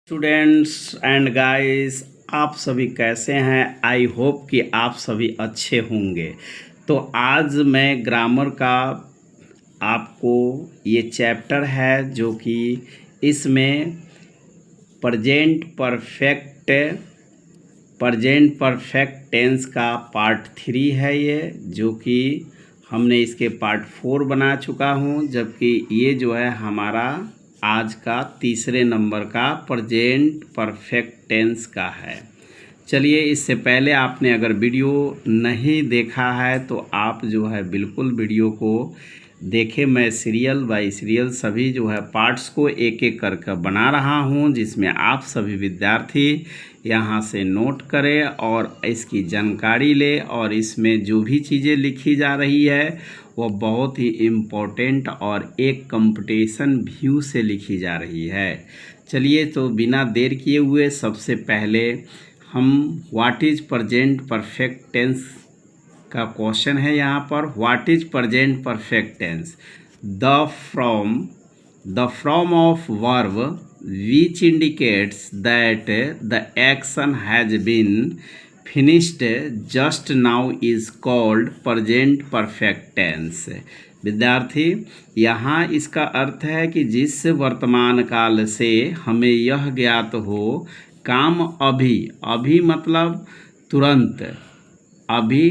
Students and guys, आप सभी कैसे हैं। आई होप कि आप सभी अच्छे होंगे। तो आज मैं ग्रामर का आपको ये चैप्टर है जो कि इसमें प्रेजेंट परफेक्ट टेंस का पार्ट 3 है ये, जो कि हमने इसके पार्ट 4 बना चुका हूँ, जबकि ये जो है हमारा आज का तीसरे नंबर का प्रेजेंट परफेक्ट टेंस का है। चलिए, इससे पहले आपने अगर वीडियो नहीं देखा है तो आप जो है बिल्कुल वीडियो को देखें। मैं सीरियल बाय सीरियल सभी जो है पार्ट्स को एक एक करके बना रहा हूं, जिसमें आप सभी विद्यार्थी यहां से नोट करें और इसकी जानकारी लें। और इसमें जो भी चीज़ें लिखी जा रही है वो बहुत ही इम्पोर्टेंट और एक कंपटीशन व्यू से लिखी जा रही है। चलिए, तो बिना देर किए हुए सबसे पहले हम what is present perfect tense का क्वेश्चन है यहाँ पर। What is present perfect tense? The form of verb which indicates that the action has been finished just now is called present perfect tense. विद्यार्थी, यहाँ इसका अर्थ है कि जिस वर्तमान काल से हमें यह ज्ञात हो काम अभी मतलब तुरंत, अभी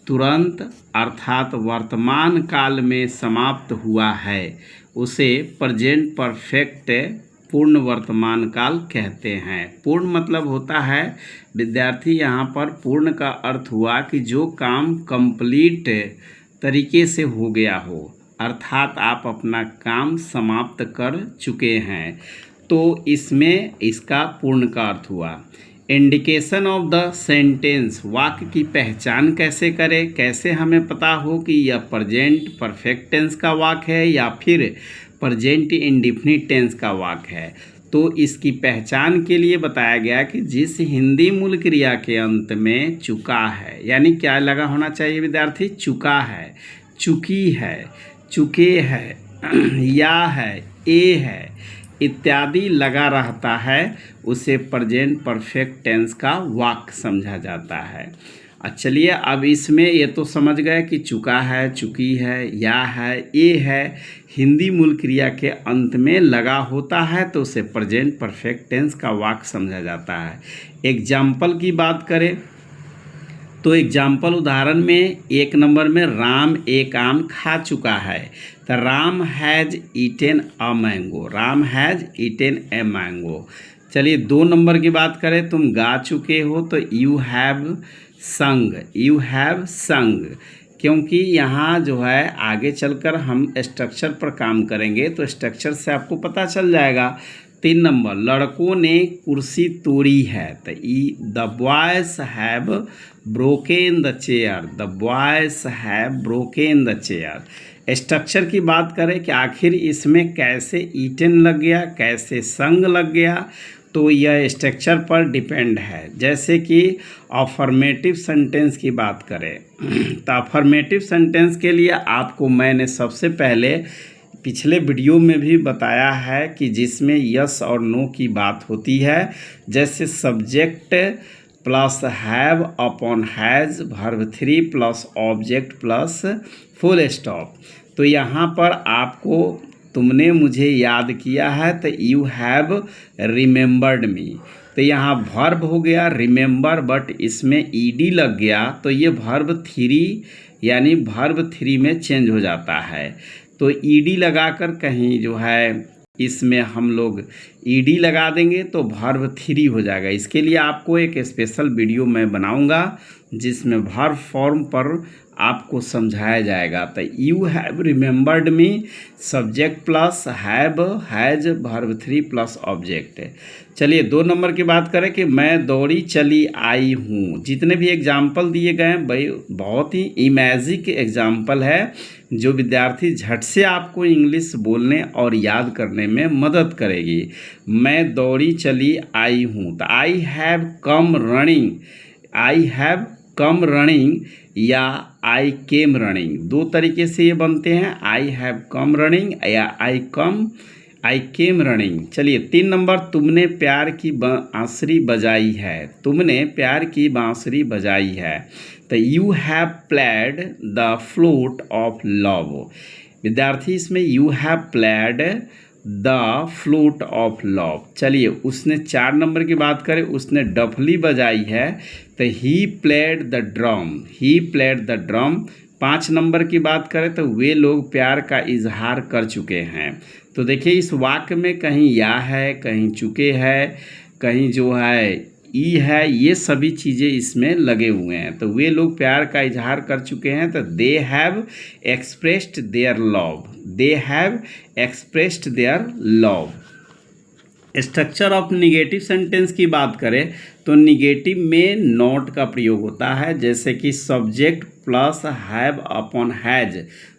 तुरंत अर्थात वर्तमान काल में समाप्त हुआ है, उसे प्रेजेंट परफेक्ट पूर्ण वर्तमान काल कहते हैं। पूर्ण मतलब होता है विद्यार्थी, यहाँ पर पूर्ण का अर्थ हुआ कि जो काम कंप्लीट तरीके से हो गया हो, अर्थात आप अपना काम समाप्त कर चुके हैं, तो इसमें इसका पूर्ण का अर्थ हुआ। इंडिकेशन ऑफ द सेंटेंस, वाक्य की पहचान कैसे करें, कैसे हमें पता हो कि यह प्रेजेंट परफेक्ट टेंस का वाक्य है या फिर प्रेजेंट इंडेफिनिट टेंस का वाक्य है। तो इसकी पहचान के लिए बताया गया कि जिस हिंदी मूल क्रिया के अंत में चुका है, यानी क्या लगा होना चाहिए विद्यार्थी? चुका है, चुकी है, चुके है या है, ए है इत्यादि लगा रहता है, उसे प्रेजेंट परफेक्ट टेंस का वाक्य समझा जाता है। चलिए, अब इसमें ये तो समझ गए कि चुका है, चुकी है, या है, ये है, हिंदी मूल क्रिया के अंत में लगा होता है तो उसे प्रेजेंट परफेक्ट टेंस का वाक्य समझा जाता है। एग्जाम्पल की बात करें तो एग्जाम्पल उदाहरण में 1 नंबर में राम एक आम खा चुका है, तो Ram has eaten a mango, Ram has eaten a mango. चलिए, 2 नंबर की बात करें, तुम गा चुके हो, तो यू हैव संग, क्योंकि यहाँ जो है आगे चलकर हम स्ट्रक्चर पर काम करेंगे तो स्ट्रक्चर से आपको पता चल जाएगा। 3 नंबर, लड़कों ने कुर्सी तोड़ी है, तो the boys have broken the chair, the boys have broken the chair. Structure की बात करें कि आखिर इसमें कैसे ईटन लग गया, कैसे संग लग गया, तो यह स्ट्रक्चर पर डिपेंड है। जैसे कि अफर्मेटिव सेंटेंस की बात करें तो अफर्मेटिव सेंटेंस के लिए आपको मैंने सबसे पहले पिछले वीडियो में भी बताया है कि जिसमें यस और नो की बात होती है, जैसे subject plus have upon has, verb 3 plus object plus full stop. तो यहाँ पर आपको तुमने मुझे याद किया है, तो यू हैव रिमेंबर्ड मी, तो यहाँ वर्ब हो गया रिमेंबर, बट इसमें ईडी लग गया तो ये वर्ब 3 यानी वर्ब 3 में चेंज हो जाता है। तो ईडी लगाकर कहीं जो है इसमें हम लोग ईडी लगा देंगे तो वर्ब 3 हो जाएगा। इसके लिए आपको एक स्पेशल वीडियो मैं बनाऊंगा जिसमें वर्ब फॉर्म पर आपको समझाया जाएगा। तो you have remembered me, subject plus have has, verb 3 plus object. चलिए, 2 नंबर की बात करें कि मैं दौड़ी चली आई हूँ। जितने भी एग्जाम्पल दिए गए हैं भाई बहुत ही इमेजिक एग्जाम्पल है, जो विद्यार्थी झट से आपको इंग्लिश बोलने और याद करने में मदद करेगी। मैं दौड़ी चली आई हूँ, तो I have come running, I have come running या आई केम रनिंग, 2 तरीके से ये बनते हैं, आई हैव कम रनिंग या आई केम रनिंग। चलिए 3 नंबर, तुमने प्यार की बांसुरी बजाई है। तुमने प्यार की बांसुरी बजाई है। तो you have played the flute of love. विद्यार्थी इसमें you have played the flute of love. चलिए उसने 4 नंबर की बात करें, उसने डफली बजाई है, तो he played the drum. He played the drum. 5 number की बात करें तो वे लोग प्यार का इजहार कर चुके हैं। तो देखिए इस वाक्य में कहीं या है, कहीं चुके है, कहीं जो है ई है, ये सभी चीज़ें इसमें लगे हुए हैं। तो वे लोग प्यार का इजहार कर चुके हैं, तो they have expressed their love. They have expressed their love. Structure of negative sentence की बात करें तो निगेटिव में नॉट का प्रयोग होता है, जैसे कि subject plus have upon has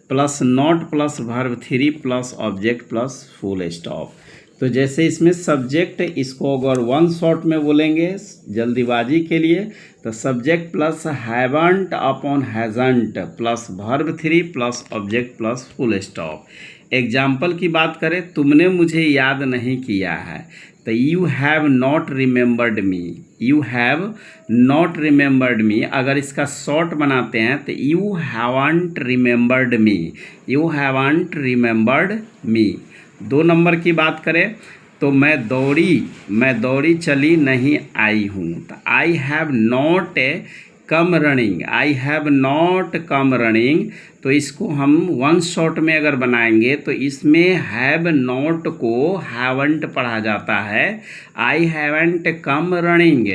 plus not plus verb 3 plus object plus full stop. तो जैसे इसमें सब्जेक्ट, इसको अगर वन शॉट में बोलेंगे जल्दीबाजी के लिए, तो subject plus haven't upon hasn't plus verb 3 plus object plus full stop. Example की बात करें, तुमने मुझे याद नहीं किया है, तो you have not remembered me. You have not remembered me. अगर इसका शॉर्ट बनाते हैं तो you haven't remembered me. You haven't remembered me. 2 number की बात करें तो मैं दौड़ी चली नहीं आई हूँ, तो I have not come running. I have not come running. तो इसको हम वन शॉट में अगर बनाएंगे तो इसमें हैव नॉट को हैवंट पढ़ा जाता है। I haven't come running.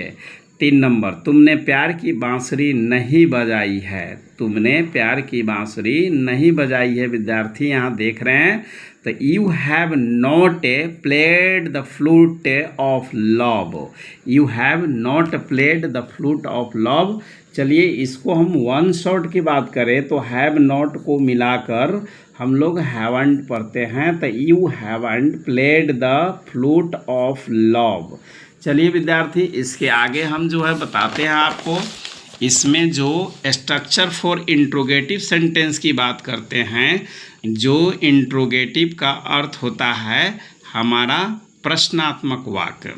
3 number, तुमने प्यार की बांसुरी नहीं बजाई है। तुमने प्यार की बांसुरी नहीं बजाई है। विद्यार्थी यहाँ देख रहे हैं, तो you have not played the flute of love. You have not played the flute of love. चलिए इसको हम वन शॉट की बात करें तो हैव नॉट को मिलाकर हम लोग हैवंट पढ़ते हैं, तो you haven't played the flute of love. चलिए विद्यार्थी इसके आगे हम जो है बताते हैं आपको। इसमें जो स्ट्रक्चर फॉर इंट्रोगेटिव सेंटेंस की बात करते हैं, जो इंट्रोगेटिव का अर्थ होता है हमारा प्रश्नात्मक वाक्य।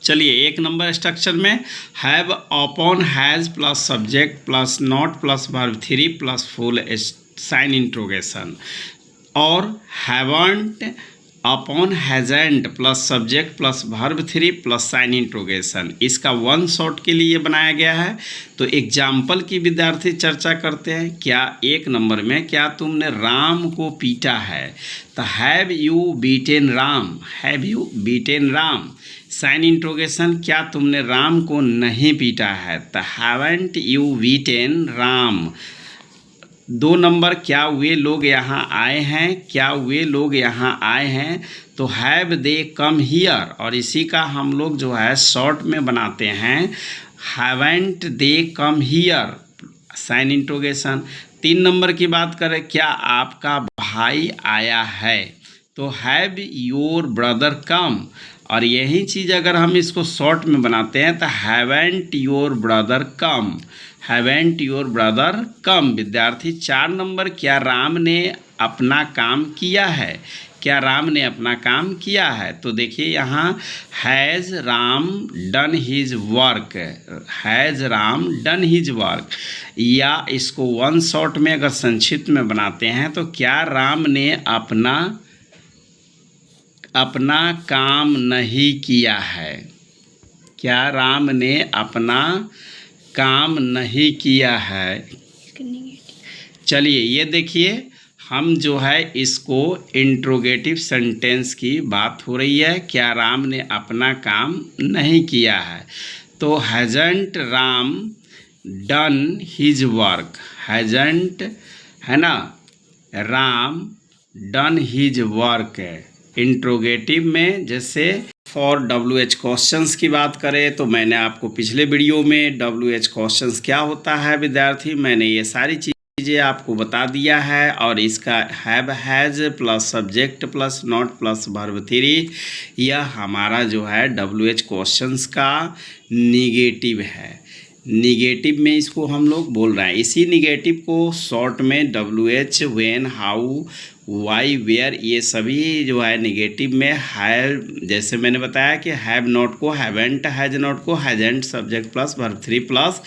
चलिए 1 नंबर स्ट्रक्चर में have upon has plus subject plus not plus verb 3 plus full sign interrogation, और haven't upon hasn't plus subject plus verb 3 plus sign interrogation. इसका वन शॉट के लिए बनाया गया है। तो एग्जाम्पल की विद्यार्थी चर्चा करते हैं। क्या 1 नंबर में, क्या तुमने राम को पीटा है, तो have you beaten Ram. Have you beaten Ram. Sign interrogation, क्या तुमने राम को नहीं पीटा है, तो haven't you beaten Ram. 2 number, क्या वे लोग यहाँ आए हैं। क्या वे लोग यहाँ आए हैं, तो हैव दे कम हियर, और इसी का हम लोग जो है शॉर्ट में बनाते हैं haven't they come here, sign interrogation. 3 number की बात करें, क्या आपका भाई आया है, तो हैव योर ब्रदर कम, और यही चीज़ अगर हम इसको शॉर्ट में बनाते हैं तो haven't your brother come. Haven't your brother come. विद्यार्थी 4 नंबर, क्या राम ने अपना काम किया है। क्या राम ने अपना काम किया है, तो देखिए यहाँ has Ram done his work. Has Ram done his work. या इसको वन शॉट में अगर संक्षिप्त में बनाते हैं तो क्या राम ने अपना काम नहीं किया है। क्या राम ने अपना काम नहीं किया है। चलिए ये देखिए, हम जो है इसको इंट्रोगेटिव सेंटेंस की बात हो रही है। क्या राम ने अपना काम नहीं किया है, तो hasn't Ram done his work. Hasn't है ना, राम डन हिज वर्क है इंट्रोगेटिव में। जैसे फॉर WH क्वेश्चंस की बात करें तो मैंने आपको पिछले वीडियो में WH क्वेश्चंस क्या होता है विद्यार्थी, मैंने ये सारी चीज़ें आपको बता दिया है। और इसका have has plus subject plus not plus verb 3 यह हमारा जो है WH क्वेश्चंस का निगेटिव है। निगेटिव में इसको हम लोग बोल रहे हैं। इसी निगेटिव को शॉर्ट में WH, when, how, why where ये सभी जो है निगेटिव में हैव, जैसे मैंने बताया कि हैव नॉट को हैवेंट, हैज नॉट को हैजेंट, subject plus verb 3 plus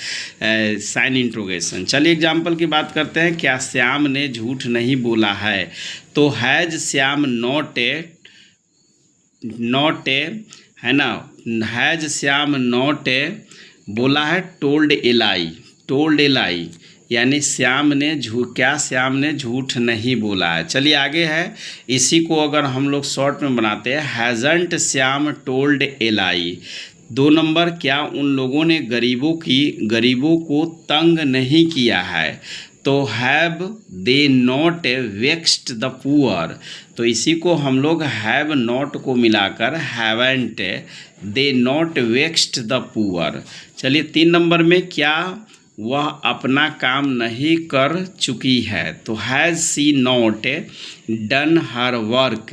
sign interrogation. चलिए एग्जाम्पल की बात करते हैं। क्या श्याम ने झूठ नहीं बोला है? तो हैज श्याम नॉट ए है ना, हैज श्याम नॉट बोला है टोल्ड ए लाई, टोल्ड ए लाई, यानी श्याम ने क्या श्याम ने झूठ नहीं बोला है। चलिए आगे है, इसी को अगर हम लोग शॉर्ट में बनाते हैं, हैजंट श्याम टोल्ड ए लाई। 2 नंबर, क्या उन लोगों ने गरीबों को तंग नहीं किया है? तो have they not vexed the poor, तो इसी को हम लोग हैव नॉट को मिलाकर haven't they not vexed the poor. चलिए 3 नंबर में, क्या वह अपना काम नहीं कर चुकी है? तो has she not done her work,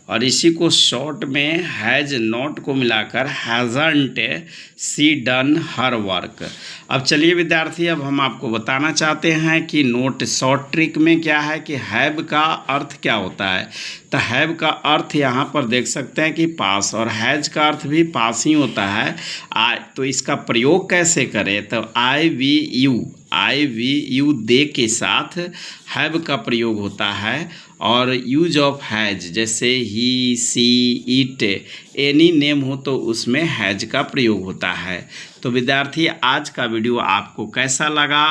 और इसी को शॉर्ट में हैज़ नॉट को मिलाकर हैज़ंट सी डन हर वर्क। अब चलिए विद्यार्थी, अब हम आपको बताना चाहते हैं कि नोट शॉर्ट ट्रिक में क्या है कि हैव का अर्थ क्या होता है। तो हैव का अर्थ यहाँ पर देख सकते हैं कि पास, और हैज का अर्थ भी पास ही होता है। तो इसका प्रयोग कैसे करें? तो आई वी यू दे के साथ हैव का प्रयोग होता है, और यूज ऑफ हैज जैसे ही, सी, इट, एनी नेम हो तो उसमें हैज का प्रयोग होता है। तो विद्यार्थी, आज का वीडियो आपको कैसा लगा?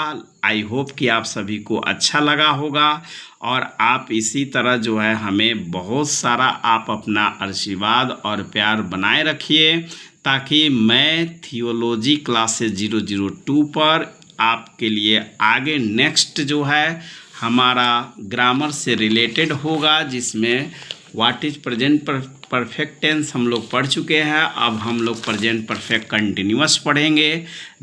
आई होप कि आप सभी को अच्छा लगा होगा, और आप इसी तरह जो है हमें बहुत सारा आप अपना आशीर्वाद और प्यार बनाए रखिए, ताकि मैं थियोलॉजी क्लासेस 002 पर आपके लिए आगे नेक्स्ट जो है हमारा ग्रामर से रिलेटेड होगा, जिसमें what is present perfect tense हम लोग पढ़ चुके हैं। अब हम लोग प्रेजेंट परफेक्ट कंटिन्यूअस पढ़ेंगे।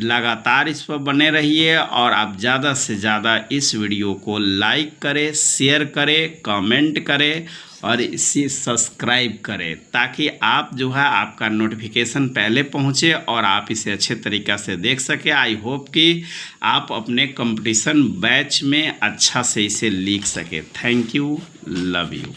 लगातार इस पर बने रहिए, और आप ज़्यादा से ज़्यादा इस वीडियो को लाइक करें, शेयर करें, कमेंट करें, और इसे सब्सक्राइब करें, ताकि आप जो है आपका नोटिफिकेशन पहले पहुंचे और आप इसे अच्छे तरीक़ा से देख सकें। आई होप कि आप अपने कंपटीशन बैच में अच्छा से इसे लिख सकें। Thank you, love you.